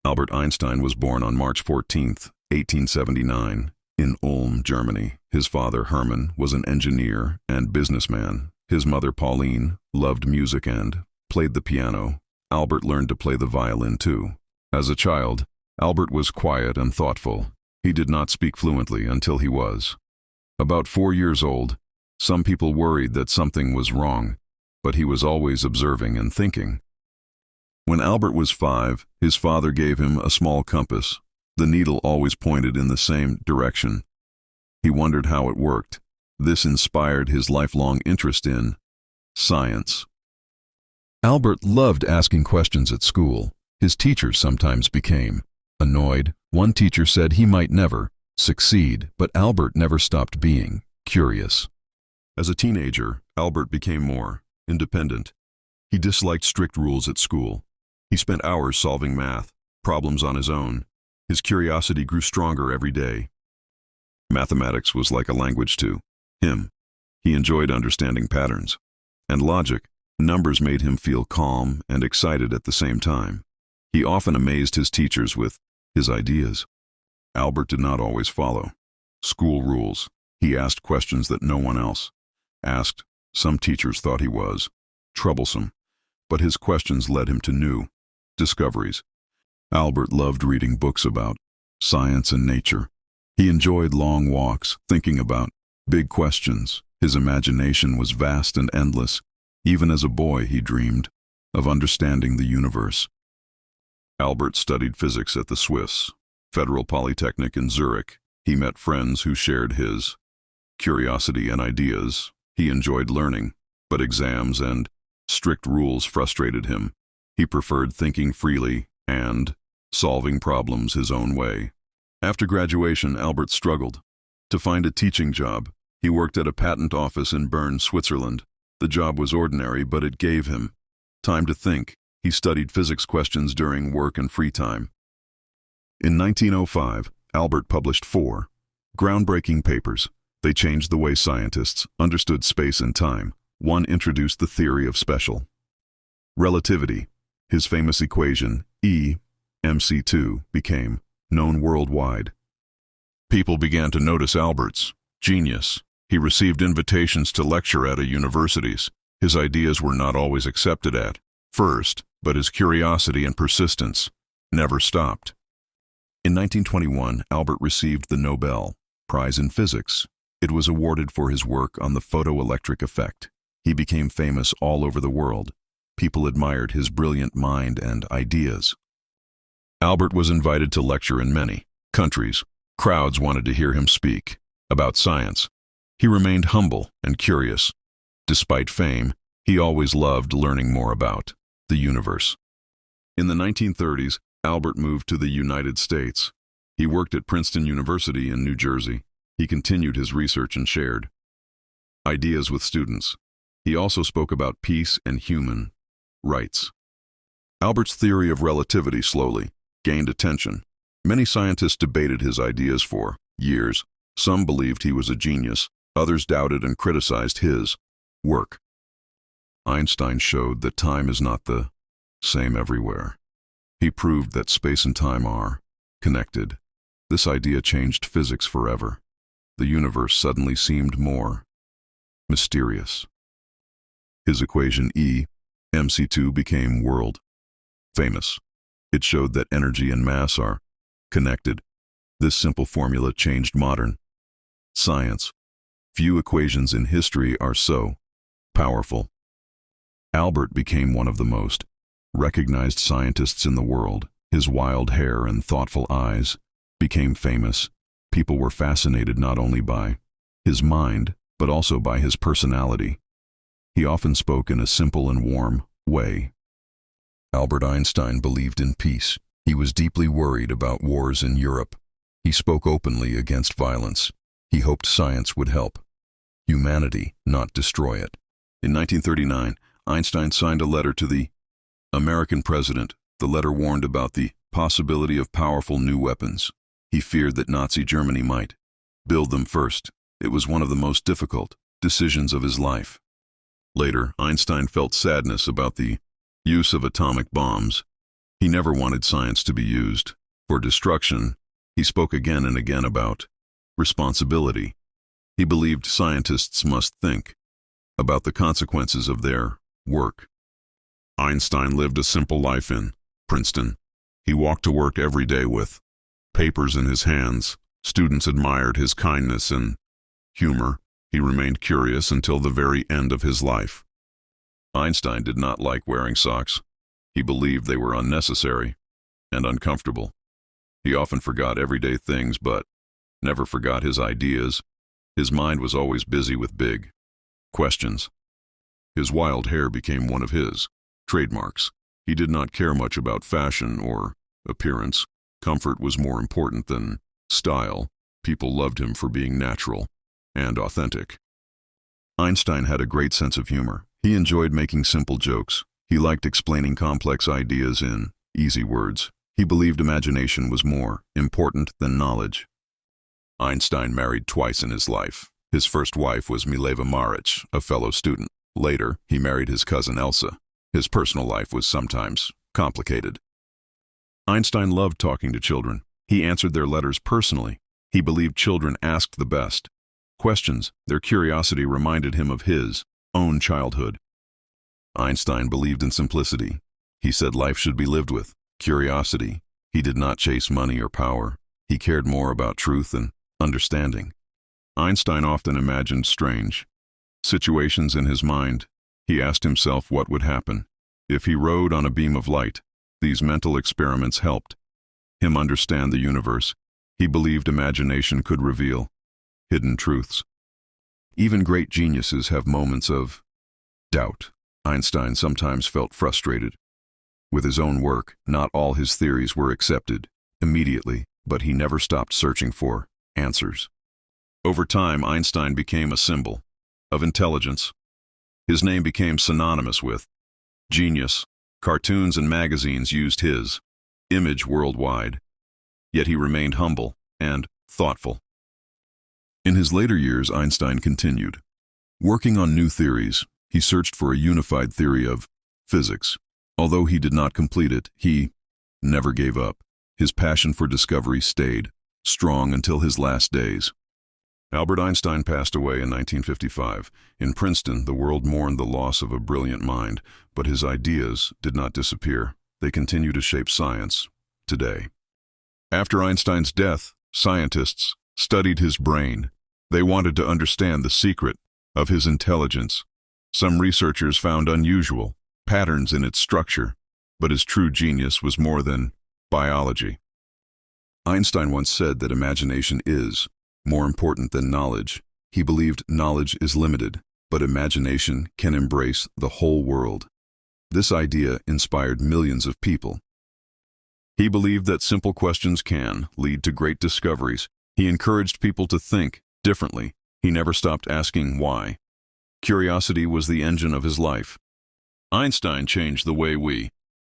Albert Einstein was born on March 14, 1879, in Ulm, Germany. His father, Hermann, was an engineer and businessman. His mother, Pauline, loved music and played the piano. Albert learned to play the violin too. As a child, Albert was quiet and thoughtful. He did not speak fluently until he was about 4 years old. Some people worried that something was wrong, but he was always observing and thinking. When Albert was 5, his father gave him a small compass. The needle always pointed in the same direction. He wondered how it worked. This inspired his lifelong interest in science. Albert loved asking questions at school. His teachers sometimes became annoyed. One teacher said he might never succeed, but Albert never stopped being curious. As a teenager, Albert became more independent. He disliked strict rules at school. He spent hours solving math problems on his own. His curiosity grew stronger every day. Mathematics was like a language to him. He enjoyed understanding patterns and logic. Numbers made him feel calm and excited at the same time. He often amazed his teachers with his ideas. Albert did not always follow school rules. He asked questions that no one else asked. Some teachers thought he was troublesome, but his questions led him to new discoveries. Albert loved reading books about science and nature. He enjoyed long walks, thinking about big questions. His imagination was vast and endless. Even as a boy, he dreamed of understanding the universe. Albert studied physics at the Swiss Federal Polytechnic in Zurich. He met friends who shared his curiosity and ideas. He enjoyed learning, but exams and strict rules frustrated him. He preferred thinking freely and solving problems his own way. After graduation, Albert struggled to find a teaching job. He worked at a patent office in Bern, Switzerland. The job was ordinary, but it gave him time to think. He studied physics questions during work and free time. In 1905, Albert published 4 groundbreaking papers. They changed the way scientists understood space and time. One introduced the theory of special relativity. His famous equation, E mc2, became known worldwide. People began to notice Albert's genius. He received invitations to lecture at universities. His ideas were not always accepted at first, but his curiosity and persistence never stopped. In 1921, Albert received the Nobel Prize in Physics. It was awarded for his work on the photoelectric effect. He became famous all over the world. People admired his brilliant mind and ideas. Albert was invited to lecture in many countries. Crowds wanted to hear him speak about science. He remained humble and curious. Despite fame, he always loved learning more about the universe. In the 1930s, Albert moved to the United States. He worked at Princeton University in New Jersey. He continued his research and shared ideas with students. He also spoke about peace and human rights. Albert's theory of relativity slowly gained attention. Many scientists debated his ideas for years. Some believed he was a genius. Others doubted and criticized his work. Einstein showed that time is not the same everywhere. He proved that space and time are connected. This idea changed physics forever. The universe suddenly seemed more mysterious. His equation E mc2 became world famous. It showed that energy and mass are connected. This simple formula changed modern science. Few equations in history are so powerful. Albert became one of the most recognized scientists in the world. His wild hair and thoughtful eyes became famous. People were fascinated not only by his mind, but also by his personality. He often spoke in a simple and warm way. Albert Einstein believed in peace. He was deeply worried about wars in Europe. He spoke openly against violence. He hoped science would help humanity, not destroy it. In 1939, Einstein signed a letter to the American president. The letter warned about the possibility of powerful new weapons. He feared that Nazi Germany might build them first. It was one of the most difficult decisions of his life. Later, Einstein felt sadness about the use of atomic bombs. He never wanted science to be used for destruction. He spoke again and again about responsibility. He believed scientists must think about the consequences of their work. Einstein lived a simple life in Princeton. He walked to work every day with papers in his hands. Students admired his kindness and humor. He remained curious until the very end of his life. Einstein did not like wearing socks. He believed they were unnecessary and uncomfortable. He often forgot everyday things, but never forgot his ideas. His mind was always busy with big questions. His wild hair became one of his trademarks. He did not care much about fashion or appearance. Comfort was more important than style. People loved him for being natural and authentic. Einstein had a great sense of humor. He enjoyed making simple jokes. He liked explaining complex ideas in easy words. He believed imagination was more important than knowledge. Einstein married twice in his life. His first wife was Mileva Maric, a fellow student. Later, he married his cousin Elsa. His personal life was sometimes complicated. Einstein loved talking to children. He answered their letters personally. He believed children asked the best questions. Their curiosity reminded him of his own childhood. Einstein believed in simplicity. He said life should be lived with curiosity. He did not chase money or power. He cared more about truth and understanding. Einstein often imagined strange situations in his mind. He asked himself what would happen if he rode on a beam of light. These mental experiments helped him understand the universe. He believed imagination could reveal hidden truths. Even great geniuses have moments of doubt. Einstein sometimes felt frustrated with his own work. Not all his theories were accepted immediately, but he never stopped searching for answers. Over time, Einstein became a symbol of intelligence. His name became synonymous with genius. Cartoons and magazines used his image worldwide, yet he remained humble and thoughtful. In his later years, Einstein continued working on new theories. He searched for a unified theory of physics. Although he did not complete it, he never gave up. His passion for discovery stayed strong until his last days. Albert Einstein passed away in 1955. In Princeton, the world mourned the loss of a brilliant mind, but his ideas did not disappear. They continue to shape science today. After Einstein's death, scientists studied his brain. They wanted to understand the secret of his intelligence. Some researchers found unusual patterns in its structure, but his true genius was more than biology. Einstein once said that imagination is more important than knowledge. He believed knowledge is limited, but imagination can embrace the whole world. This idea inspired millions of people. He believed that simple questions can lead to great discoveries. He encouraged people to think differently. He never stopped asking why. Curiosity was the engine of his life. Einstein changed the way we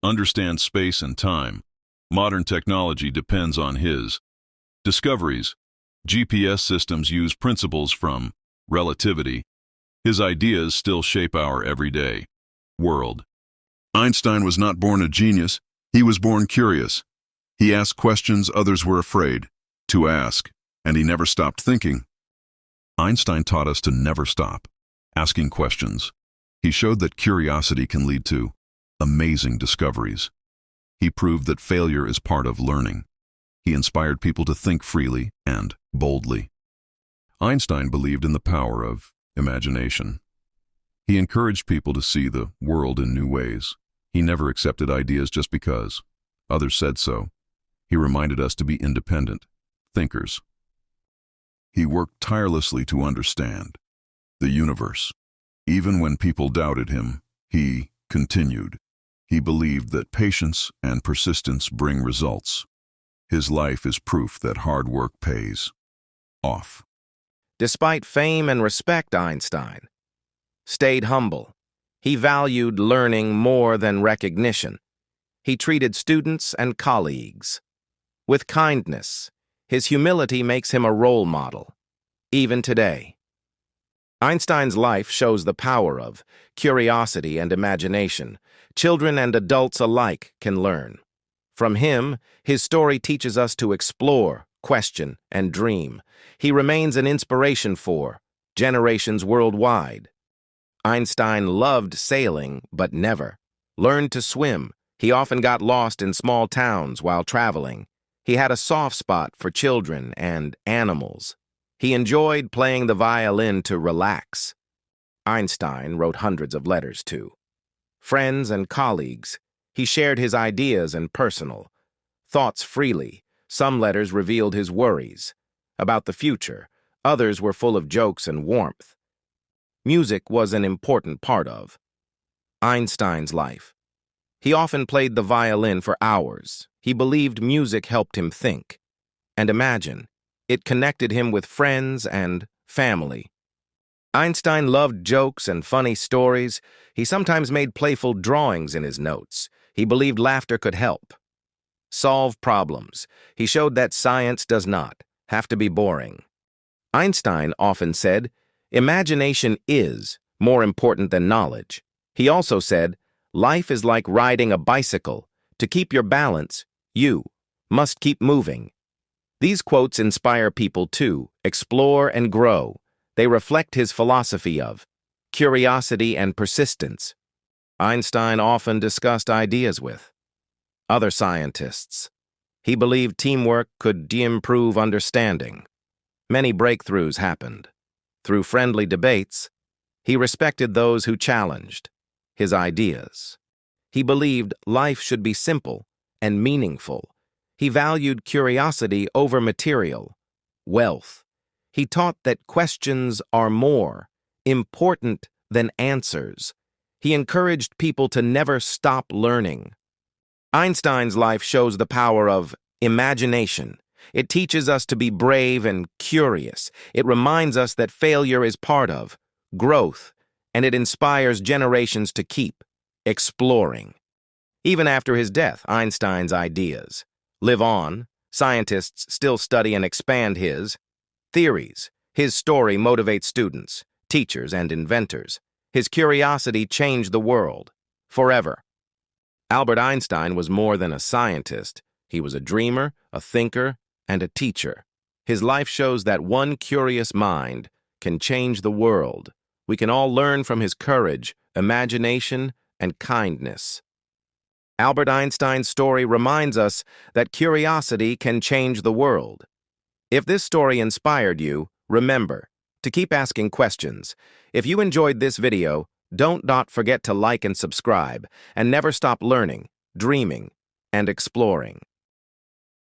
understand space and time. Modern technology depends on his discoveries. GPS systems use principles from relativity. His ideas still shape our everyday world. Einstein was not born a genius. He was born curious. He asked questions others were afraid to ask, and he never stopped thinking. Einstein taught us to never stop asking questions. He showed that curiosity can lead to amazing discoveries. He proved that failure is part of learning. He inspired people to think freely and boldly. Einstein believed in the power of imagination. He encouraged people to see the world in new ways. He never accepted ideas just because others said so. He reminded us to be independent thinkers. He worked tirelessly to understand the universe. Even when people doubted him, he continued. He believed that patience and persistence bring results. His life is proof that hard work pays off. Despite fame and respect, Einstein stayed humble. He valued learning more than recognition. He treated students and colleagues with kindness. His humility makes him a role model, even today. Einstein's life shows the power of curiosity and imagination. Children and adults alike can learn. From him, his story teaches us to explore, question, and dream. He remains an inspiration for generations worldwide. Einstein loved sailing, but never learned to swim. He often got lost in small towns while traveling. He had a soft spot for children and animals. He enjoyed playing the violin to relax. Einstein wrote hundreds of letters to friends and colleagues. He shared his ideas and personal thoughts freely. Some letters revealed his worries about the future. Others were full of jokes and warmth. Music was an important part of Einstein's life. He often played the violin for hours. He believed music helped him think and imagine. It connected him with friends and family. Einstein loved jokes and funny stories. He sometimes made playful drawings in his notes. He believed laughter could help solve problems. He showed that science does not have to be boring. Einstein often said, "Imagination is more important than knowledge." He also said, "Life is like riding a bicycle. To keep your balance, you must keep moving." These quotes inspire people to explore and grow. They reflect his philosophy of curiosity and persistence. Einstein often discussed ideas with other scientists. He believed teamwork could improve understanding. Many breakthroughs happened. Through friendly debates, he respected those who challenged his ideas. He believed life should be simple and meaningful. He valued curiosity over material wealth. He taught that questions are more important than answers. He encouraged people to never stop learning. Einstein's life shows the power of imagination. It teaches us to be brave and curious. It reminds us that failure is part of growth, and it inspires generations to keep exploring. Even after his death, Einstein's ideas live on. Scientists still study and expand his theories. His story motivates students, teachers, and inventors. His curiosity changed the world forever. Albert Einstein was more than a scientist. He was a dreamer, a thinker, and a teacher. His life shows that one curious mind can change the world. We can all learn from his courage, imagination, and kindness. Albert Einstein's story reminds us that curiosity can change the world. If this story inspired you, remember to keep asking questions. If you enjoyed this video, don't forget to like and subscribe, and never stop learning, dreaming, and exploring.